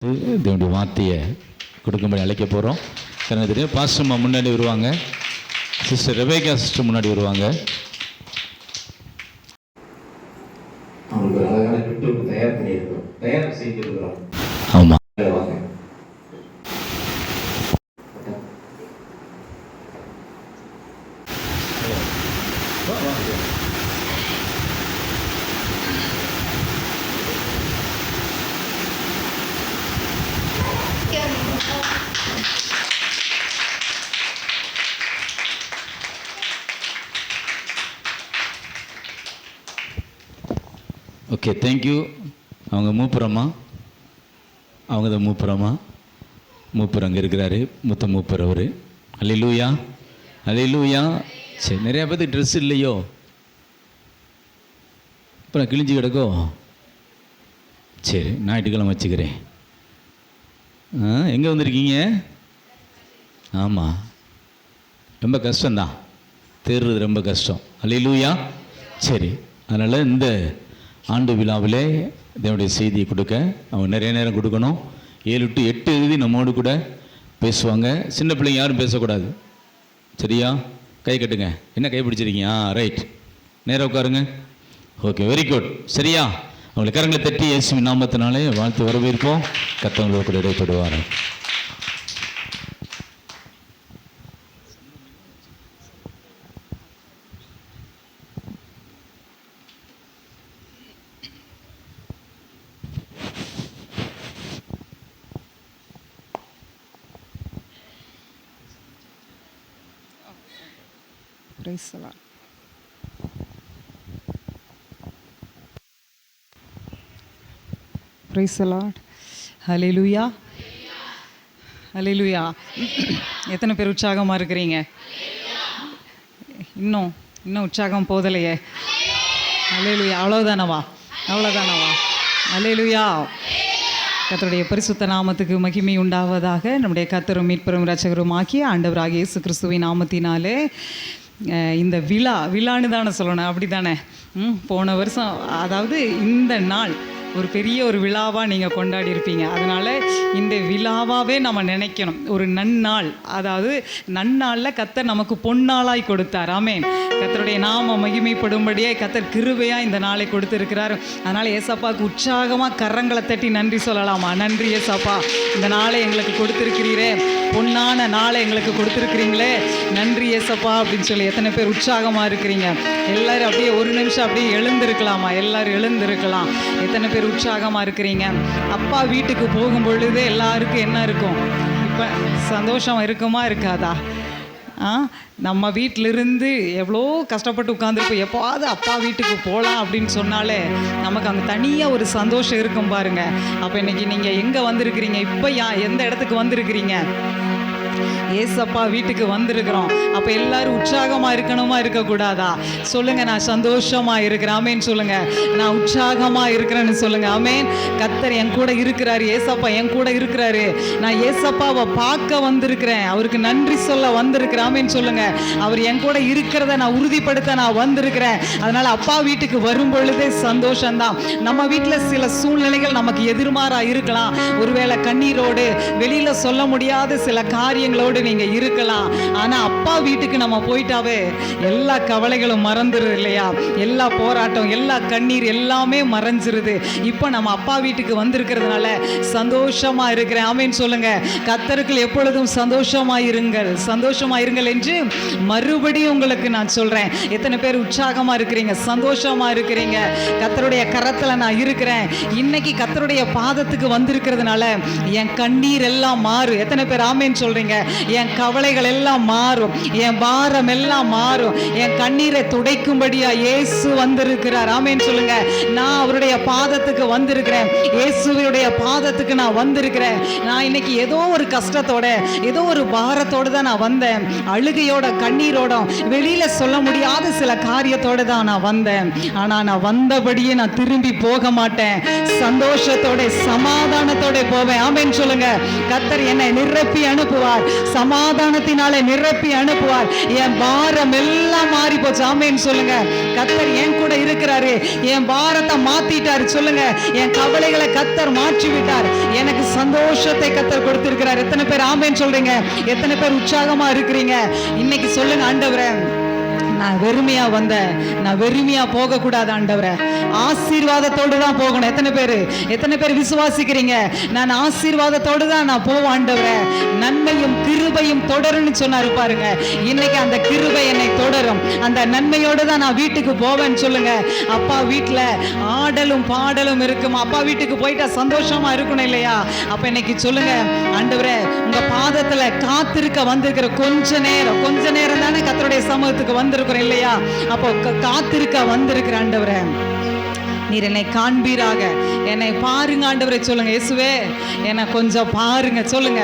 தேவனுடைய வார்த்தையை கொடுக்கும்படி அழைக்க போகிறோம். எனக்கு தெரியும் பாஸ்டர்மா முன்னாடி வருவாங்க, சிஸ்டர் ரெபேக்கா சிஸ்டர் முன்னாடி வருவாங்க. அவங்களுக்கு ஒரு அழகான கிஃப்ட் தயார் பண்ணியிருக்கிறோம், தயார் செய்திருக்கிறோம். ஆமாம், வாங்க. Okay, thank you. அவங்க மூப்புறம்மா, அவங்க தான் மூப்புறம்மா. மூப்பர் அங்கே இருக்கிறாரு, மூத்த மூப்பர் அவர். அல்லேலூயா, அல்லேலூயா. சரி, நிறையா பேருக்கு ட்ரெஸ் இல்லையோ? அப்புறம் கிழிஞ்சு கிடக்கோ? சரி, ஞாயிற்றுக்கிழமை வச்சுக்கிறேன். எங்கே வந்திருக்கீங்க? ஆமாம், ரொம்ப கஷ்டம்தான், தேர்றது ரொம்ப கஷ்டம். அல்லேலூயா. சரி, அதனால் இந்த ஆண்டு விழாவிலே இதனுடைய செய்தியை கொடுக்க அவங்க நிறைய நேரம் கொடுக்கணும். 7 to 8 எழுதி நம்மோடு கூட பேசுவாங்க. சின்ன பிள்ளைங்க யாரும் பேசக்கூடாது, சரியா? கை கட்டுங்க. என்ன கை பிடிச்சிருக்கீங்க? ரைட், நேராக உட்காருங்க. Okay, very good. சரியா? அவங்களை கரங்களை தட்டி இயேசுவின் நாமத்தினாலே வாழ்த்து வரவேற்போம். கர்த்தர் கூட இடைப்படுவார். Praise the Lord. Praise the Lord. Hallelujah. Hallelujah. எத்தனை பேர் உற்சாகமாக இருக்கிறீங்க? இன்னும் உற்சாகம் போதலையே. Hallelujah. அவ்வளோதானவா? Hallelujah. கர்த்தருடைய பரிசுத்த நாமத்துக்கு மகிமை உண்டாவதாக. நம்முடைய கர்த்தரும் மீட்பரும் இரட்சகரும் ஆகிய ஆண்டவராகிய இயேசு கிறிஸ்துவின் நாமத்தினாலே இந்த விழான்னு தானே சொல்லணும், அப்படி தானே? போன வருஷம், அதாவது இந்த நாள் ஒரு பெரிய ஒரு விழாவாக நீங்கள் கொண்டாடி இருப்பீங்க. அதனால் இந்த விழாவாகவே நம்ம நினைக்கணும். ஒரு நன்னாள், அதாவது நன்னாளில் கர்த்தர் நமக்கு பொன்னாளாய் கொடுத்தார். ஆமென். கர்த்தருடைய நாம மகிமைப்படும்படியே கர்த்தர் கிருபையாக இந்த நாளை கொடுத்துருக்கிறார். அதனால் ஏசப்பாவுக்கு உற்சாகமாக கரங்களை தட்டி நன்றி சொல்லலாமா? நன்றி ஏசப்பா, இந்த நாளை எங்களுக்கு கொடுத்துருக்கிறீரே, பொன்னான நாளை எங்களுக்கு கொடுத்துருக்கிறீங்களே, நன்றி ஏசப்பா அப்படின்னு சொல்லி எத்தனை பேர் உற்சாகமாக இருக்கிறீங்க? எல்லோரும் அப்படியே ஒரு நிமிஷம் அப்படியே எழுந்திருக்கலாமா? எல்லோரும் எழுந்திருக்கலாம். எத்தனை பேர் உற்சாகமாக இருக்கிறீங்க? அப்பா வீட்டுக்கு போகும் பொழுது எல்லாருக்கும் என்ன இருக்கும்? இப்போ சந்தோஷம் இருக்குமா இருக்காதா? நம்ம வீட்டிலிருந்து எவ்வளோ கஷ்டப்பட்டு உட்காந்துருப்போம், எப்போவாது அப்பா வீட்டுக்கு போகலாம் அப்படின்னு சொன்னாலே நமக்கு அங்கே தனியாக ஒரு சந்தோஷம் இருக்கும் பாருங்க. அப்போ இன்றைக்கி நீங்கள் எங்கே வந்திருக்கிறீங்க? இப்போ எந்த இடத்துக்கு வந்திருக்கிறீங்க? ஏசப்பா வீட்டுக்கு வந்திருக்கிறோம். அப்போ எல்லாரும் உற்சாகமாக இருக்கணுமா இருக்கக்கூடாதா? சொல்லுங்கள், நான் சந்தோஷமாக இருக்கிறேன். ஆமேன் சொல்லுங்கள். நான் உற்சாகமாக இருக்கிறேன்னு சொல்லுங்கள். ஆமேன். கர்த்தர் என் கூட இருக்கிறாரு, ஏசப்பா என் கூட இருக்கிறாரு. நான் ஏசப்பாவை பார்க்க வந்திருக்கிறேன், அவருக்கு நன்றி சொல்ல வந்திருக்கிறேன். ஆமேன் சொல்லுங்கள். அவர் என் கூட இருக்கிறத நான் உறுதிப்படுத்த நான் வந்திருக்கிறேன். அதனால் அப்பா வீட்டுக்கு வரும் பொழுதே சந்தோஷம்தான். நம்ம வீட்டில் சில சூழ்நிலைகள் நமக்கு எதிர்மாறாக இருக்கலாம். ஒருவேளை கண்ணீரோடு வெளியில் சொல்ல முடியாத சில காரியங்களோடு நீங்கள் இருக்கலாம். ஆனால் அப்பா வீட்டுக்கு நம்ம போயிட்டாவே எல்லா கவலைகளும் மறந்துடுது இல்லையா? எல்லா போராட்டம், எல்லா கண்ணீர் எல்லாமே மறைஞ்சிருது. இப்போ நம்ம அப்பா வீட்டுக்கு வந்திருக்கிறதுனால சந்தோஷமாக இருக்கிறேன். ஆமேன்னு சொல்லுங்க. கர்த்தருக்குள் எப்பொழுதும் சந்தோஷமாக இருங்கள் என்று மறுபடியும் உங்களுக்கு நான் சொல்கிறேன். எத்தனை பேர் உற்சாகமாக இருக்கிறீங்க, சந்தோஷமாக இருக்கிறீங்க? கர்த்தருடைய கரத்தில் நான் இருக்கிறேன். இன்னைக்கு கர்த்தருடைய பாதத்துக்கு வந்திருக்கிறதுனால என் கண்ணீர் எல்லாம் மாறும். எத்தனை பேர் ஆமேன்னு சொல்கிறீங்க? என் கவலைகள் எல்லாம் மாறும், என் பாரம் எல்லாம் மாறும். என் கண்ணீரை துடைக்கும்படியா இயேசு வந்திருக்கிறார். ஆமென் சொல்லுங்க. நான் அவருடைய பாதத்துக்கு வந்திருக்கிறேன், இயேசுவுடைய பாதத்துக்கு நான் வந்திருக்கிறேன். நான் இன்னைக்கு ஏதோ ஒரு கஷ்டத்தோட, ஏதோ ஒரு பாரத்தோடு தான் நான் வந்தேன். அழுகையோட, கண்ணீரோட, வெளியில சொல்ல முடியாத சில காரியத்தோடு தான் நான் வந்தேன். ஆனா நான் வந்தபடியே நான் திரும்பி போக மாட்டேன். சந்தோஷத்தோட, சமாதானத்தோட போவேன். ஆமென் சொல்லுங்க. கர்த்தர் என்னை நிரப்பி அனுப்புவார். சமாதானத்தினாலே நிரப்பி அனுப்புவார். என் பாரம் எல்லாம் மாறி போச்சு. ஆமென் சொல்லுங்க. கர்த்தர் என் கூட இருக்கிறாரு. என் பாரத்தை மாத்திட்டாரு. சொல்லுங்க, என் கவலைகளை கர்த்தர் மாற்றி விட்டார். எனக்கு சந்தோஷத்தை கர்த்தர் கொடுத்திருக்கிறார். எத்தனை பேர் ஆமென் சொல்றீங்க? எத்தனை பேர் உற்சாகமா இருக்கிறீங்க? இன்னைக்கு சொல்லுங்க, ஆண்டவரே நான் வெறுமையா வந்தேன், நான் வெறுமையா போக கூடாது ஆண்டவரே, ஆசீர்வாதத்தோடு தான் போகணும். எத்தனை பேர் விசுவாசிக்கிறீங்க? நான் ஆசீர்வாதத்தோடு தான் நான் போவேன் ஆண்டவரே. நன்மையும் கிருபையும் தொடரும்னு சொன்னாரு பாருங்க. இன்னைக்கு அந்த கிருபை என்னை தொடரும். அந்த நன்மையோடு தான் நான் வீட்டுக்கு போவேன்னு சொல்லுங்க. அப்பா வீட்டுல ஆடலும் பாடலும் இருக்கும். அப்பா வீட்டுக்கு போயிட்டா சந்தோஷமா இருக்கணும் இல்லையா? அப்ப இன்னைக்கு சொல்லுங்க, ஆண்டவரே உங்க பாதத்துல காத்திருக்க வந்திருக்கிற கொஞ்ச நேரம் தானே கர்த்தருடைய சமூகத்துக்கு வந்திருக்கிறோம் இல்லையா? அப்போ காத்திருக்க வந்திருக்கிற ஆண்டவரே, நீர் என்னை காண்பீராக, என்னை பாருங்க ஆண்டவரே. சொல்லுங்க, இயேசுவே என்னை கொஞ்சம் பாருங்க. சொல்லுங்க,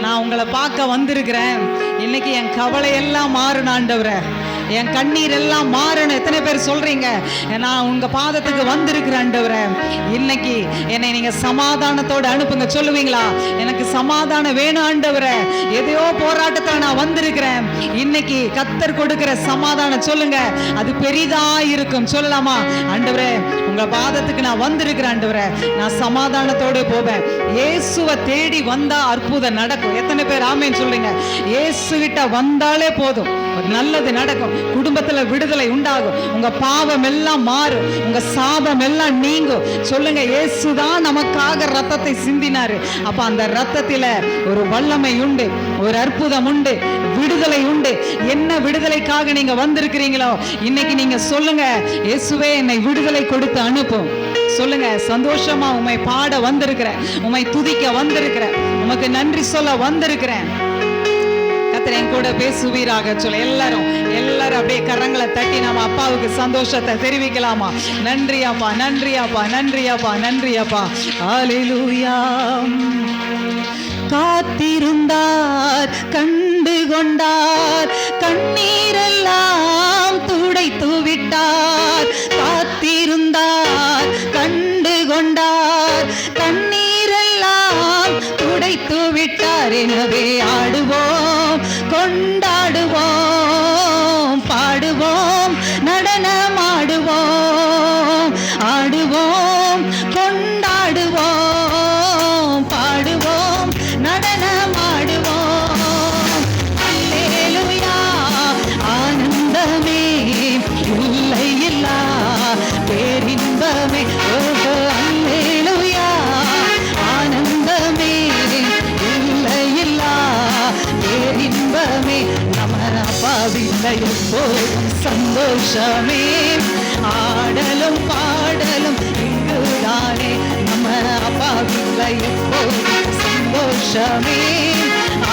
நான் உங்களை பார்க்க வந்திருக்கிறேன். இன்னைக்கு என் கவலை எல்லாம் மாறணும் ஆண்டவரே, என் கண்ணீர் எல்லாம் மாறணும். எத்தனை பேர் சொல்றீங்க, நான் உங்க பாதத்துக்கு வந்திருக்கிறேன் ஆண்டவரே, இன்னைக்கு என்னை நீங்க சமாதானத்தோடு அனுப்புங்க. சொல்லுவீங்களா? எனக்கு சமாதானம் வேணும் ஆண்டவரே, எதையோ போராட்டத்துல நான் வந்திருக்கிறேன். இன்னைக்கு கர்த்தர் கொடுக்கிற சமாதானம் சொல்லுங்க, அது பெரிதா இருக்கும். சொல்லலாமா? ஆண்டவரே உங்க பாதத்துக்கு நான் வந்திருக்கிறேன் ஆண்டவரே, நான் சமாதானத்தோடு போவேன். இயேசுவை தேடி வந்தா அற்புதம் நடக்கும். எத்தனை பேர் ஆமென் சொல்றீங்க? இயேசு கிட்ட வந்தாலே போதும், ஒரு நல்லது நடக்கும். குடும்பத்துல விடுதலை உண்டாகும். உங்க பாவம் எல்லாம் மாறும். உங்க சாபம் எல்லாம் நீங்கும். சொல்லுங்க, இயேசுதான் நமக்காக ரத்தத்தை சிந்தினாரு. அப்ப அந்த ரத்தத்தில ஒரு வல்லமை உண்டு, ஒரு அற்புதம் உண்டு, விடுதலை உண்டு. என்ன விடுதலைக்காக நீங்க வந்திருக்கிறீங்களோ இன்னைக்கு நீங்க சொல்லுங்க, இயேசுவே என்னை விடுதலை கொடுத்து அனுப்பும். சொல்லுங்க, சந்தோஷமா உம்மை பாட வந்திருக்கிறேன், உம்மை துதிக்க வந்திருக்கிறேன், உமக்கு நன்றி சொல்ல வந்திருக்கிறேன். கர்த்தர் என் கூட பேசுவீராக சொல்ல எல்லாரும் அப்படியே கரங்களை தட்டி நம்ம அப்பாவுக்கு சந்தோஷத்தை தெரிவிக்கலாமா? நன்றி அப்பா, நன்றி அப்பா, நன்றி அப்பா, நன்றி அப்பா. ஹல்லேலூயா. காத்திருந்தார், கண்டு கொண்டார், கண்ணீரெல்லாம் துடைத்து விட்டார். காத்திருந்தார், கண்டு கொண்டார், கண்ணீரெல்லாம் துடைத்து விட்டார். எனவே ஆடுவோம், கொண்டாடுவோம், பாடுவோம், நடனமாடுவோம், ஆடுவோம், கொண்டாடுவோம், பாடுவோம், நடனமாடுவோம். அல்லேலூயா. ஆனந்தமே இல்லை இல்லா பேரின்பமே. ஓஹோ அல்லேலூயா. ஆனந்தமே இல்லை இல்லா பேரின்பமே. நம்ம அப்பாவில்லை எப்போதும் சந்தோஷமே. ஆடலும் பாடலும் இங்குதானே. நம்ம அப்பாவில்லை எப்போதும் சந்தோஷமே.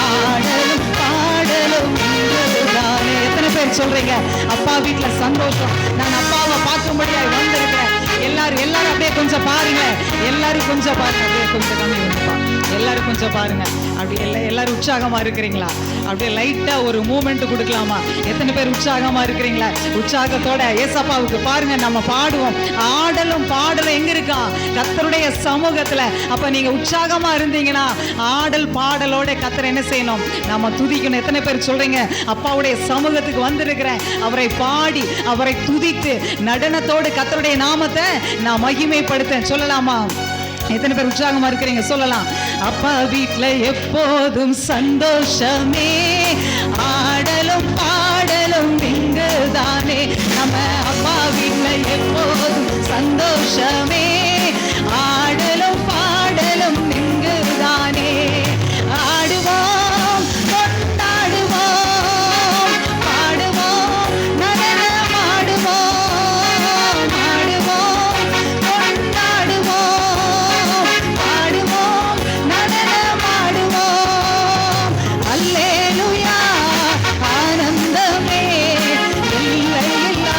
ஆடலும் பாடலும் இங்குதானே. எத்தனை பேர் சொல்றீங்க, அப்பா வீட்டுல சந்தோஷம், நான் அப்பாவை பார்க்கும்படியா வந்திருக்கிறேன்? எல்லாரும் அப்படியே கொஞ்சம் பாருங்க. எல்லாரும் கொஞ்சம் பாருங்க. அப்படியே கொஞ்சம் கம்மி பண்ணுப்பா. எல்லாரும் கொஞ்சம் பாருங்க. அப்படி எல்லாரும் உற்சாகமா இருக்கிறீங்களா? அப்படியே லைட்டா ஒரு மூமெண்ட் கொடுக்கலாமா? எத்தனை பேர் உற்சாகமா இருக்கிறீங்களா? உற்சாகத்தோட ஏசப்பாவுக்கு பாருங்க, நம்ம பாடுவோம். ஆடலும் பாடலும் எங்க இருக்கா? கர்த்தருடைய சமூகத்துல. அப்ப நீங்க உற்சாகமா இருந்தீங்கன்னா ஆடல் பாடலோட கர்த்தர் என்ன செய்யணும்? நம்ம துதிக்கணும். எத்தனை பேர் சொல்றீங்க, அப்பாவுடைய சமூகத்துக்கு வந்திருக்கிறேன், அவரை பாடி அவரை துதித்து நடனத்தோடு கர்த்தருடைய நாமத்தை நான் மகிமைப்படுத்தேன். சொல்லலாமா? எத்தனை பேர் உற்சாகமா இருக்கிறீங்க? சொல்லலாம். அப்பா வீட்டுல எப்போதும் சந்தோஷமே. ஆடலும் பாடலும் இங்குதானே. நம்ம அப்பா வீட்டுல எப்போதும் சந்தோஷமே. ஆடலும் பாடலும் இங்குதானே. ஆடுவோம், கொண்டாடுவோம், பாடுவோம், நடனமாடுவோம், ஆடுவோம், கொண்டாடுவோம், பாடுவோம், நடனமாடுவோம். அல்லேலூயா. ஆனந்தமே இல்லை இல்லா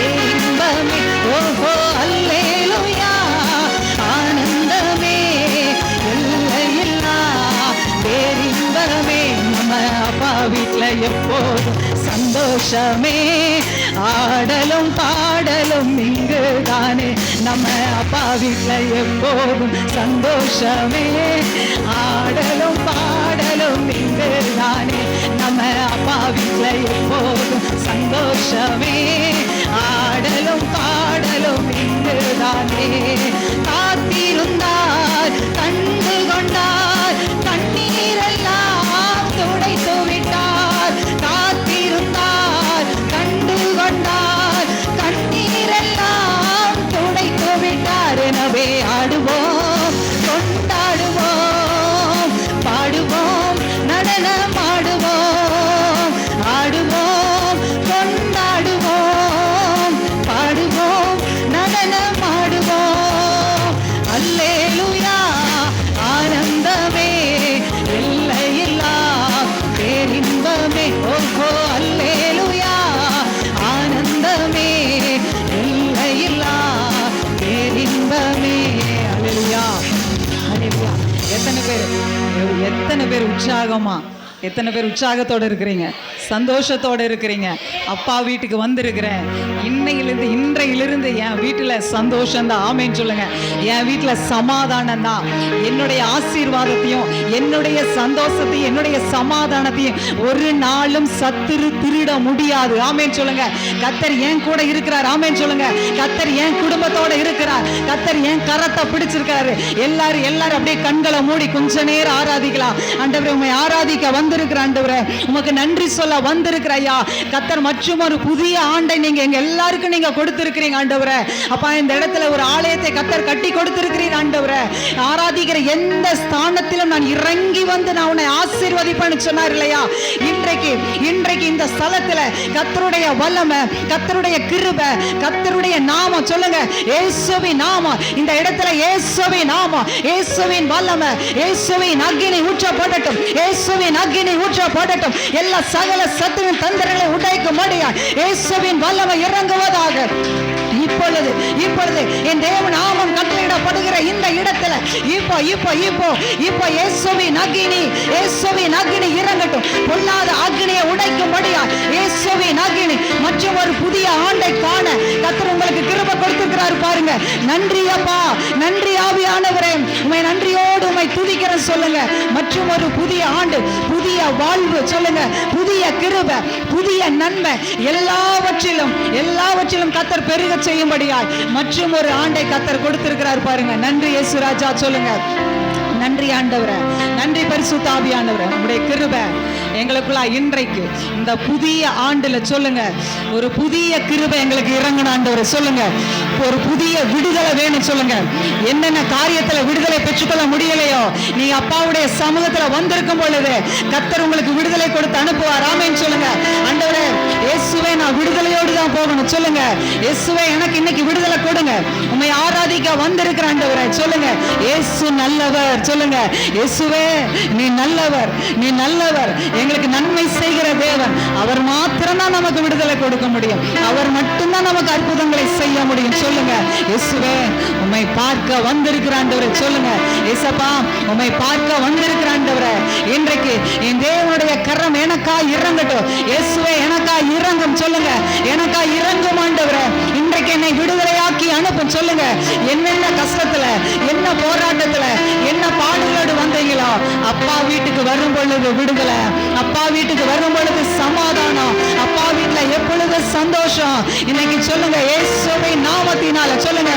இன்பமே. ஓஹோ அல்லேலூயா. ஆனந்தமே இல்லை இல்லா பேரின்பமே. நம்ம அப்பா வீட்டுல எப்போதும் சந்தோஷமே. ஆடலும் பாடலும் இங்குதானே. நம்ம அப்பா வீட்டுல எப்போதும் சந்தோஷமே. ஆடலும் பாடலும் சந்தோஷமே, ஆடலும் பாடலும் இங்குதானே. காத்திருந்தார், கண்டு கொண்டார், கண்ணீரெல்லாம் துடைத்து விட்டார். காத்திருந்தார், கண்டு கொண்டார், கண்ணீரெல்லாம் துடைத்து விட்டார். எனவே ஆடுவோம், கொண்டாடுவோம், பாடுவோம், நடனமாடுவோம், ஆடுவோம், கொண்டாடுவோம், பாடுவோம், நடனமாடுவோம். அல்லேலூயா, ஆனந்தமே, எல்லையில்லா பேரின்பமே. ஓஹோ, அல்லேலூயா, ஆனந்தமே, எல்லையில்லா பேரின்பமே. அல்லேலூயா, அல்லேலூயா. எத்தனை பேர் உற்சாகமா, எத்தனை பேர் உற்சாகத்தோடு இருக்கிறீங்க, சந்தோஷத்தோடு இருக்கிறீங்க. அப்பா வீட்டுக்கு வந்திருக்கிறேன், இன்றையிலிருந்து என் வீட்டில் சந்தோஷம் தான். ஆமேன்னு சொல்லுங்க. என் வீட்டில் சமாதானம் தான். என்னுடைய ஆசீர்வாதத்தையும் என்னுடைய சந்தோஷத்தையும் என்னுடைய சமாதானத்தையும் ஒரு நாளும் சத்துரு திருட முடியாது. ஆமேன்னு சொல்லுங்க. கர்த்தர் என் கூட இருக்கிறார். ஆமேன்னு சொல்லுங்க. கர்த்தர் என் குடும்பத்தோட இருக்கிறார். கர்த்தர் என் கரத்தை பிடிச்சிருக்காரு. எல்லாரும் அப்படியே கண்களை மூடி கொஞ்ச நேரம் ஆராதிக்கலாம். ஆண்டவரே, உம்மை ஆராதிக்க வந்திருக்கிற ஆண்டவரே, உமக்கு நன்றி சொல்ல வந்திருக்கிற ஐயா. கர்த்தர் மற்றும் ஒரு புதிய ஆண்டை நீங்க எங்க எல்லாருக்கும் நீங்க கொடுத்திருக்கிறீங்க ஆண்டவரே. அப்பா, இந்த இடத்துல ஒரு ஆலயத்தை கர்த்தர் கட்டி கொடுத்திருக்கிறீர் ஆண்டவரே. ஆராதிக்கிற எந்த ஸ்தானத்திலும் நான் இறங்கி வந்து நான் உன்னை ஆசீர்வதிப்பேன்னு சொன்னார் இல்லையா? இன்றைக்கு இந்த ஸ்தலத்துல கர்த்தருடைய வல்லமை, கர்த்தருடைய கிருபை, கர்த்தருடைய நாமம் சொல்லுங்க, இயேசுவின் நாமம். இந்த இடத்துல இயேசுவின் நாமம், இயேசுவின் வல்லமை, இயேசுவின் அக்கினி ஊற்றப்படட்டும், இயேசுவின் அக்கினி ஊற்றப்படட்டும். எல்லா சகல சத்துருவின் தந்திரங்களை உடைக்கும்படியா இயேசுவின் வல்லமை இறங்குவதாக. இப்பொழுது என் தேவ நாமம் கட்டளையிடப்படுகிற இந்த இடத்துல இப்போ இயேசுவின் அக்கினி இறங்கட்டும். பொல்லாத அக்கினியை உடைக்கும்படியா இயேசுவின் அக்கினி. மற்றும் ஒரு புதிய ஆண்டை காண கர்த்தர் உங்களுக்கு கிருபை கொடுத்திருக்கிறார் பாருங்க. நன்றி அப்பா, நன்றி ஆவியானவரே, உம்மை நன்றியோடு உம்மை துதிக்கிறேன் சொல்லுங்க. மற்றும் ஒரு புதிய ஆண்டு, புதிய வாழ்வு சொல்லுங்க, புதிய கிருபை, புதிய நன்மை, எல்லாவற்றிலும் கர்த்தர் பெருக செய்யும்படியாய் மற்றும் ஒரு ஆண்டை கர்த்தர் கொடுத்திருக்கிறார் பாருங்க. நன்றி இயேசு ராஜா சொல்லுங்க. நன்றி ஆண்டவரே, நன்றி பரிசுத்த ஆவியானவரே, உம்முடைய கிருபை எங்களுக்குள்ள இன்றைக்கு இந்த புதிய ஆண்டுல சொல்லுங்க, ஒரு புதிய கிருபை எங்களுக்கு இறங்கணும் ஆண்டவரே சொல்லுங்க. ஒரு புதிய விடுதலை வேணும் சொல்லுங்க. என்னென்ன காரியத்துல விடுதலை பெற்றுக்கொள்ள முடியலையோ, நீ அப்பாவுடைய சமூகத்துல வந்திருக்கும் பொழுது கர்த்தர் உங்களுக்கு விடுதலை கொடுத்து அனுப்புவார். ஆமென் சொல்லுங்க. ஆண்டவரே, இயேசுவே, நான் விடுதலையோடு தான் போகணும் சொல்லுங்க. இயேசுவே, எனக்கு இன்னைக்கு விடுதலை கொடுங்க. உம்மை ஆராதிக்க வந்திருக்கிற ஆண்டவரே சொல்லுங்க. இயேசு நல்லவர் சொல்லுங்க. இயேசுவே, நீ நல்லவர், நீ நல்லவர், எங்களுக்கு நன்மை செய்கிற தேவன். அவர் மாத்திரம் தான் நமக்கு விடுதலை கொடுக்க முடியும். அவர் மட்டும்தான் நமக்கு அற்புதங்களை செய்ய முடியும் சொல்லுங்க. இயேசுவே, உம்மை பார்க்க வந்திருக்கிற ஆண்டவரே சொல்லுங்க. இயேசப்பா, உம்மை பார்க்க வந்திருக்கிற ஆண்டவரே, இன்றைக்கு என் தேவனுடைய கரம் எனக்காய் இறங்கட்டும். இயேசுவே, எனக்காய் இறங்கும் சொல்லுங்க. எனக்காய் இறங்கும் ஆண்டவரே, இன்றைக்கு என்னை விடுதலையாக்கி அனுப்பும் சொல்லுங்க. என்னென்ன கஷ்டத்துல, என்ன போராட்டத்துல, என்ன பாடுகளோடு வந்தீங்களோ, அப்பா வீட்டுக்கு வரும் பொழுது விடுதலை, அப்பா வீட்டுக்கு வரும் பொழுது சமாதானம், அப்பா வீட்டுல எப்பொழுது சந்தோஷம். இன்னைக்கு சொல்லுங்க, இயேசுவின் நாமத்தினால சொல்லுங்க,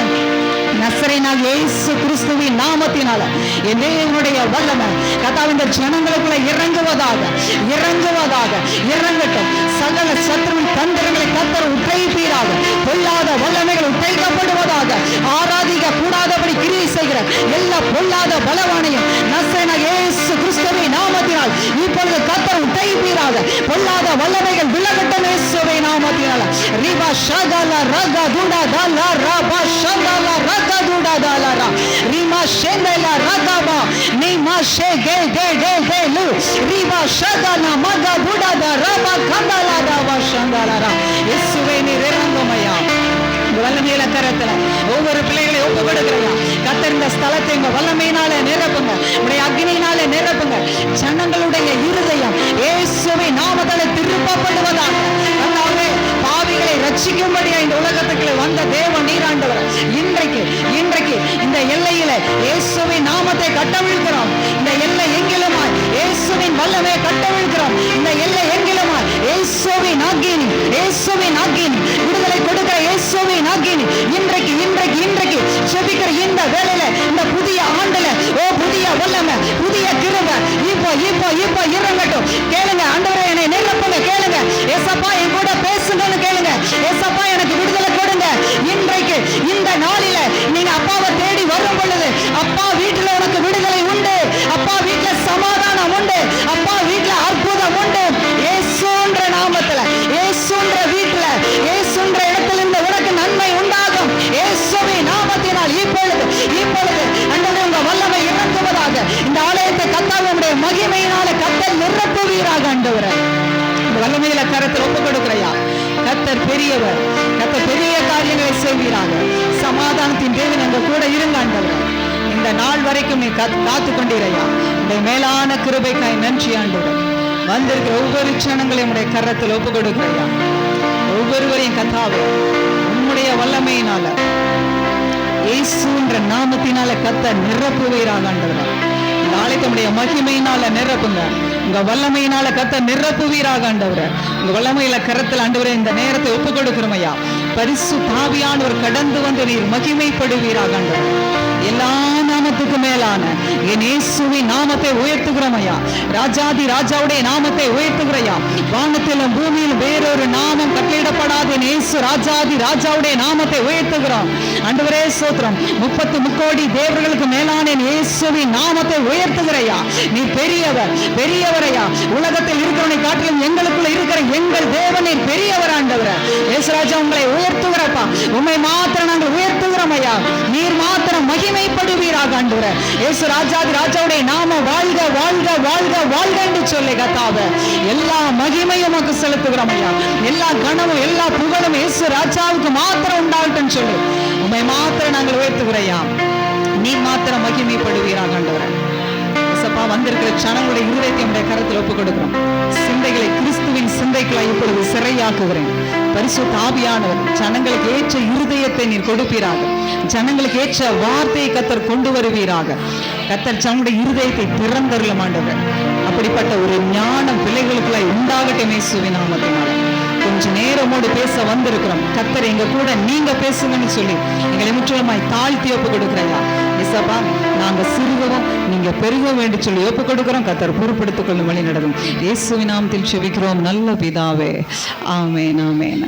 நசரேயனாகிய இயேசு கிறிஸ்துவின் நாமத்தினால என் தேவனுடைய வல்லமை கர்த்தாவே இந்த ஜனங்களுக்குள்ள இறங்குவதாக இறங்கட்டும். சகல சத்துருவின் தந்திரங்களை கர்த்தர் உடைப்பீராக. பொல்லாத வல்லமைகள் உடைக்கப்படுவதாக. ஆராதிக்க கூடாதபடி கிரியை செய்கிற எல்லா பொல்லாத பலவானையும் நசரேயனாகிய இயேசு கிறிஸ்துவின் நாமத்தினால் இப்பொழுது கர்த்தர் உடைப்பீராக. பொல்லாத வல்லமைகள் விலகட்டும் இயேசுவின் நாமத்தினால. ரிபா ஷகல ரக துடா தல ரபா ஷகல ரக duda dalara rima shendela ragaba nima shege de lu riba shagana maga duda da raba kandala raba shandalara இயேசுவே, நீர் இறங்குமையா. வல்லமையில கரத்துல ஒவ்வொரு பிள்ளைகளை ஒப்பு கொடுக்கிறீங்க. கர்த்தர் இந்த ஸ்தலத்தை உங்க வல்லமையினால நிரப்புங்க, உடைய அக்னியினால நிரப்புங்க. ஜனங்களுடைய இருதயம் இயேசுவின் நாமத்தால திருப்பப்படுவதாக. அல்லாஹ்வே, பாவிகளை ரட்சிக்கும்படியா இந்த உலகத்துக்கு வந்த தேவன் நீராண்டவர். இன்றைக்கு இந்த எல்லையில இயேசுவின் நாமத்தை கட்டவிழ்கிறோம். இந்த எல்லை எங்கிலுமாய் இயேசுவின் வல்லமையை கட்டவிழ்கிறோம். இந்த எல்லை எங்கிலுமாய் இயேசுவின் அக்கினி, இயேசுவின் இப்போ இப்போ இப்போ இறங்கட்டும். கேளுங்க, ஆண்டவரே என்னை நிரப்புங்க. கேளுங்க, ஏசப்பா என் கூட பேசுங்கன்னு கேளுங்க. ஏசப்பா எனக்கு விடுதலை கொடுங்க. இன்றைக்கு இந்த நாளில நீங்க அப்பாவை தேடி வரும் பொழுது, அப்பா வீட்டுல உனக்கு விடுதலை உண்டு, அப்பா வீட்டுல சமாதானம் உண்டு, அப்பா வீட்டுல அற்புதம் உண்டு. இயேசுன்ற நாமத்துல, இயேசுன்ற வீட்டுல, இயேசுன்ற இடத்துல இருந்து உனக்கு நன்மை உண்டாகும். இயேசுவின் நாமத்தினால் இப்பொழுது இப்பொழுது ஆண்டவரே உங்க வல்லமை இறங்குவதாக. இந்த ஆலயத்தை கர்த்தாவுடைய மகிமையினால கர்த்தர் நிரப்புவீராக. ஆண்டவரே இந்த வல்லமையில கரத்தில் ஒப்பு கொடுக்கிறையா. கர்த்தர் பெரியவர், கர்த்தர் பெரிய காரியங்களை செய்வீராக. சமாதானத்தின் தேவன் எங்க கூட இருங்க ஆண்டவரே. இந்த நாள் வரைக்கும் நீ காத்து கொண்டிரையா. இந்த மேலான கிருபைக்காய் நன்றி ஆண்டவரே. வந்திருக்கிற ஒவ்வொரு க்ஷணங்களையும் உடைய கரத்தில் ஒப்பு கொடுக்கிறையா. ஒவ்வொருவரையும் கர்த்தாவே உம்முடைய வல்லமையினால, இயேசுன்ற நாமத்தினால கர்த்தர் நிரப்புவீராக ஆண்டவரே. இந்த ஆலயத்தினுடைய மகிமையினால நிரப்புங்க. உங்க வல்லமையினால கர்த்தர் நிரப்புவீராக ஆண்டவரே. உங்க வல்லமையில கரத்தில் ஆண்டவரே இந்த நேரத்தை ஒப்பு கொடுக்கிறோம் ஐயா. பரிசுத்த ஆவியானவர் கடந்து வந்து நீர் மகிமைப்படுவீராக ஆண்டவரே. எல்லா நாமத்துக்கு மேலான என் இயேசுவின் நாமத்தை உயர்த்துகிறோம் ஐயா. ராஜாதி ராஜாவுடைய நாமத்தை உயர்த்துகிறையா. வானத்திலும் பூமியிலும் வேறொரு நாமம் கட்டளையிடப்படாத இயேசு ராஜாதி ராஜாவுடைய நாமத்தை உயர்த்துகிறோம் ஆண்டவரே. ஸ்தோத்திரம். 30 கோடி தேவர்களுக்கு மேலான இயேசுவின் நாமத்தை உயர்த்துகிறையா. நீ பெரியவர், பெரியவரையா. உலகத்தில் இருக்கிறவனை காட்டிலும் எங்களுக்குள்ள இருக்கிற எங்கள் தேவன் நீர் பெரியவர் ஆண்டவரே. இயேசு ராஜா உங்களை உயர்த்துகிறப்பா. உம்மை மாத்திரம் நாங்கள் உயர்த்துகிறோம் ஐயா. நீர் மாத்திரம் மகிமைப்படுவீராக ஆண்டவரே. இயேசு ராஜாதி ராஜாவுடைய நாம வாழ்க வாழ்க வாழ்க வாழ்க என்று சொல்லி கர்த்தாவே எல்லா மகிமையும் உமக்கு செலுத்துகிறோம் ஐயா. எல்லா கனமும் எல்லா புகழும் இயேசு ராஜாவுக்கு மாத்திரம் உண்டாகட்டும் சொல்லி உம்மை மாத்திரம் நாங்கள் உயர்த்துகிறையா. நீ மாத்திரம் மகிமைப்படுவீராக ஆண்டவரே. ஏசப்பா வந்திருக்கிற ஜனங்களுடைய இருதயத்தை உடைய கரத்தில் ஒப்புக் கொடுக்கிறோம். சிந்தைகளை கிறிஸ்துவின் சிந்தைகளாய் இப்பொழுது சிறையாக்குகிறேன். பரிசுத்த ஆவியானவர் ஜனங்களுக்கு ஏற்ற இருதயத்தை நீர் கொடுப்பீராக. ஜனங்களுக்கு ஏற்ற வார்த்தையை கர்த்தர் கொண்டு வருவீராக. கர்த்தர் ஜனங்களுடைய இருதயத்தை திறந்தருளும் ஆண்டவர். அப்படிப்பட்ட ஒரு ஞானம் பிள்ளைகளுக்குள்ள உண்டாகட்டும் இயேசுவின் நாமத்தினால. கொஞ்ச நேரமோடு பேச வந்திருக்கிறோம். கர்த்தர் எங்க கூட நீங்க பேசுங்கன்னு சொல்லி எங்களை முற்றிலுமாய் தாழ்த்தி ஒப்பு கொடுக்குறையா. இசப்பா நாங்க சிறுகவும் நீங்க பெருக வேண்டும் சொல்லி ஒப்பு கொடுக்கிறோம். கர்த்தர் பொறுப்படுத்திக் கொள்ளும் வழி நடக்கும். இயேசுவின் நாமத்தில் செபிக்கிறோம் நல்ல பிதாவே. ஆமென் ஆமென்.